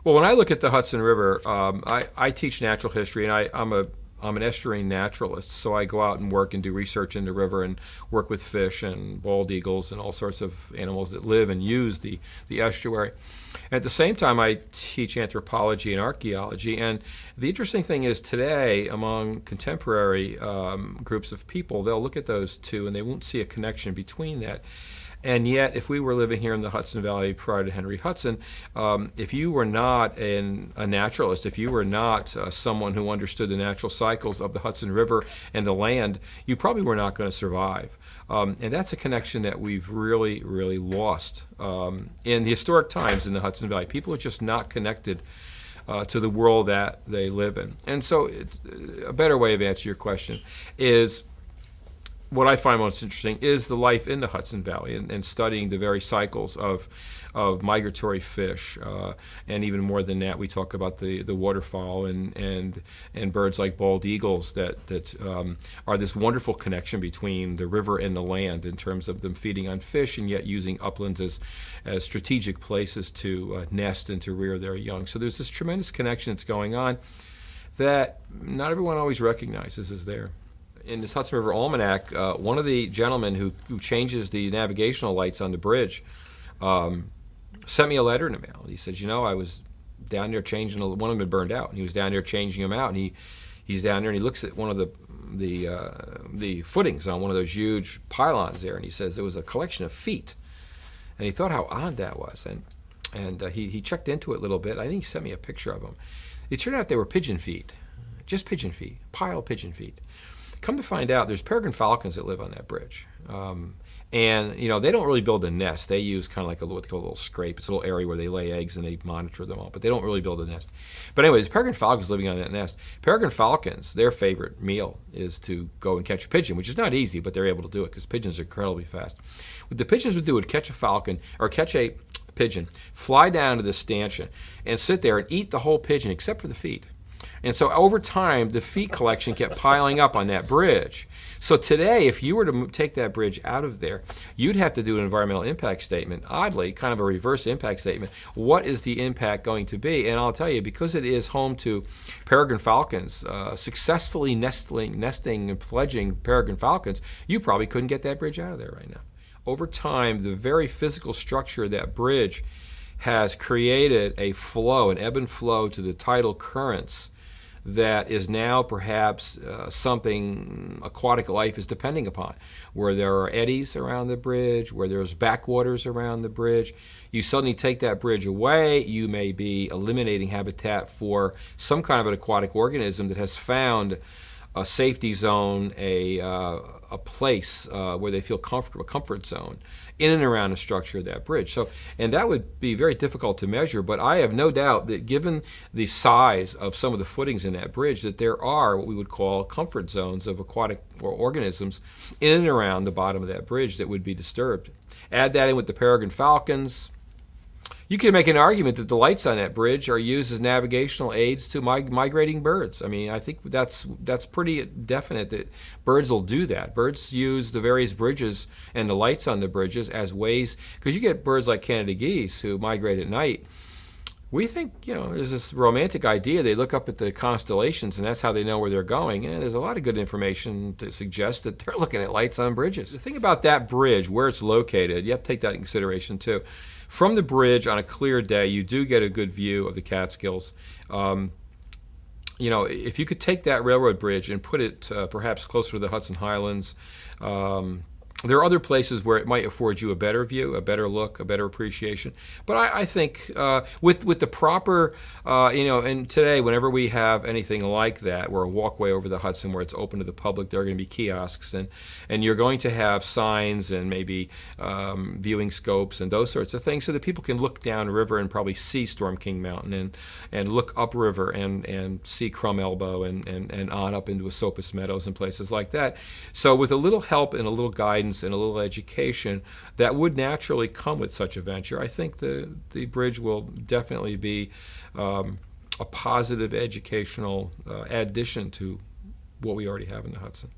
Well, when I look at the Hudson River, I teach natural history, and I'm an estuarine naturalist. So I go out and work and do research in the river and work with fish and bald eagles and all sorts of animals that live and use the estuary. At the same time, I teach anthropology and archaeology. And the interesting thing is today, among contemporary groups of people, they'll look at those two and they won't see a connection between that. And yet, if we were living here in the Hudson Valley prior to Henry Hudson, if you were not a naturalist, if you were not someone who understood the natural cycles of the Hudson River and the land, you probably were not going to survive. And that's a connection that we've really, really lost. In the historic times in the Hudson Valley, people are just not connected to the world that they live in. And so a better way of answering your question is, what I find most interesting is the life in the Hudson Valley and studying the very cycles of migratory fish, and even more than that, we talk about the waterfowl and birds like bald eagles that are this wonderful connection between the river and the land in terms of them feeding on fish and yet using uplands as strategic places to nest and to rear their young. So there's this tremendous connection that's going on that not everyone always recognizes is there. In this Hudson River Almanac, one of the gentlemen who changes the navigational lights on the bridge sent me a letter in the mail. He says, I was down there changing, one of them had burned out, and he was down there changing them out, and he's down there and he looks at one of the footings on one of those huge pylons there, and he says there was a collection of feet, and he thought how odd that was, and he checked into it a little bit. I think he sent me a picture of them. It turned out they were pigeon feet, just pigeon feet, pile pigeon feet. Come to find out, there's peregrine falcons that live on that bridge. And, they don't really build a nest. They use kind of like what they call a little scrape. It's a little area where they lay eggs and they monitor them all, but they don't really build a nest. But anyway, there's peregrine falcons living on that nest. Peregrine falcons, their favorite meal is to go and catch a pigeon, which is not easy, but they're able to do it because pigeons are incredibly fast. What the pigeons would do would catch a falcon, or catch a pigeon, fly down to the stanchion, and sit there and eat the whole pigeon except for the feet. And so over time, the feet collection kept piling up on that bridge. So today, if you were to take that bridge out of there, you'd have to do an environmental impact statement. Oddly, kind of a reverse impact statement. What is the impact going to be? And I'll tell you, because it is home to peregrine falcons, successfully nesting and fledging peregrine falcons, you probably couldn't get that bridge out of there right now. Over time, the very physical structure of that bridge has created a flow, an ebb and flow to the tidal currents that is now perhaps something aquatic life is depending upon, where there are eddies around the bridge, where there's backwaters around the bridge. You suddenly take that bridge away, you may be eliminating habitat for some kind of an aquatic organism that has found a safety zone, a place where they feel comfortable, a comfort zone, in and around the structure of that bridge. So, and that would be very difficult to measure, but I have no doubt that given the size of some of the footings in that bridge, that there are what we would call comfort zones of aquatic organisms in and around the bottom of that bridge that would be disturbed. Add that in with the peregrine falcons. You can make an argument that the lights on that bridge are used as navigational aids to migrating birds. I mean, I think that's pretty definite that birds will do that. Birds use the various bridges and the lights on the bridges as ways, because you get birds like Canada geese who migrate at night. We think, there's this romantic idea. They look up at the constellations, and that's how they know where they're going. And there's a lot of good information to suggest that they're looking at lights on bridges. The thing about that bridge, where it's located, you have to take that in consideration too. From the bridge on a clear day, you do get a good view of the Catskills. If you could take that railroad bridge and put it perhaps closer to the Hudson Highlands, there are other places where it might afford you a better view, a better look, a better appreciation. But I think with the proper, and today whenever we have anything like that, where a walkway over the Hudson where it's open to the public, there are going to be kiosks, and you're going to have signs and maybe viewing scopes and those sorts of things so that people can look down river and probably see Storm King Mountain and look upriver and see Crum Elbow and on up into Esopus Meadows and places like that. So with a little help and a little guidance and a little education that would naturally come with such a venture, I think the bridge will definitely be a positive educational addition to what we already have in the Hudson.